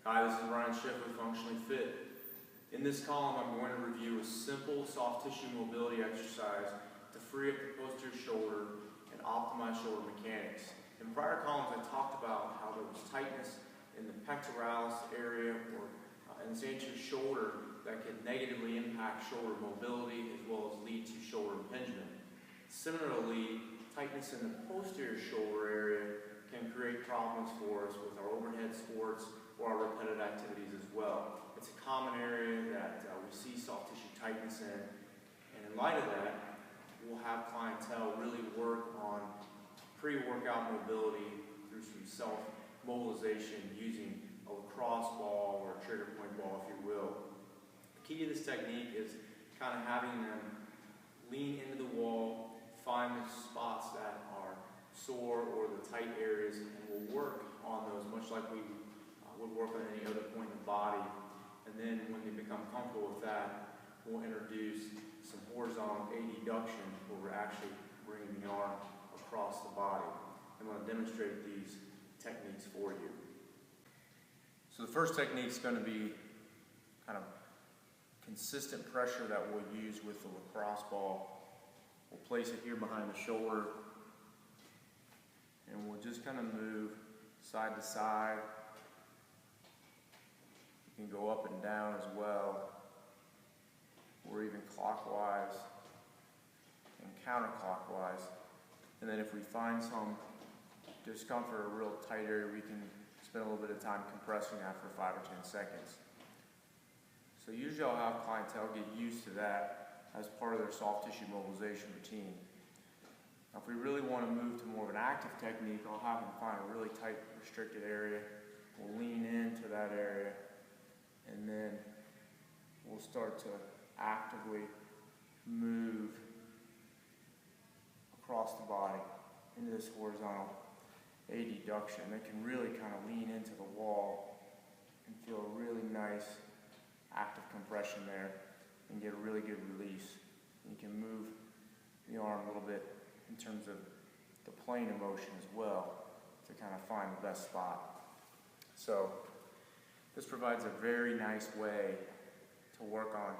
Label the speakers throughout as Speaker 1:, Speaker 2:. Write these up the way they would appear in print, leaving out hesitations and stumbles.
Speaker 1: Hi, this is Ryan Schiff with Functionally Fit. In this column, I'm going to review a simple soft tissue mobility exercise to free up the posterior shoulder and optimize shoulder mechanics. In prior columns, I talked about how there was tightness in the pectoralis area or in the anterior shoulder that could negatively impact shoulder mobility as well as lead to shoulder impingement. Similarly, tightness in the posterior shoulder area can create problems for us with our overhead sports or our repetitive activities as well. It's a common area that we see soft tissue tightness in, and in light of that, we'll have clientele really work on pre-workout mobility through some self-mobilization using a lacrosse ball or a trigger point ball, if you will. The key to this technique is kind of having them lean into the wall, find the spots that are sore or the tight areas, and we'll work on those much like we would work on any other point in the body. And then when they become comfortable with that, we'll introduce some horizontal adduction where we're actually bringing the arm across the body. I'm going to demonstrate these techniques for you. So the first technique is going to be kind of consistent pressure that we'll use with the lacrosse ball. We'll place it here behind the shoulder, and we'll just kind of move side to side. You can go up and down as well, or even clockwise and counterclockwise. And then if we find some discomfort or real tight area, we can spend a little bit of time compressing that for 5 or 10 seconds. So usually I'll have clientele get used to that as part of their soft tissue mobilization routine. Now, if we really want to move to more of an active technique, I'll have them find a really tight restricted area. We'll lean into that area, and then we'll start to actively move across the body into this horizontal adduction. They can really kind of lean into the wall and feel a really nice active compression there and get a really good release. You can move the arm a little bit in terms of the plane of motion as well to kind of find the best spot. So this provides a very nice way to work on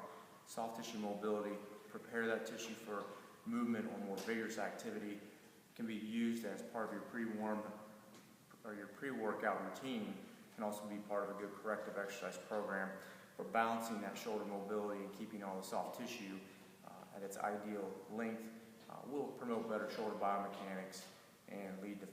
Speaker 1: soft tissue mobility, prepare that tissue for movement or more vigorous activity. It can be used as part of your pre-warm or your pre-workout routine. It can also be part of a good corrective exercise program for balancing that shoulder mobility and keeping all the soft tissue at its ideal length. Will promote better shoulder biomechanics and lead to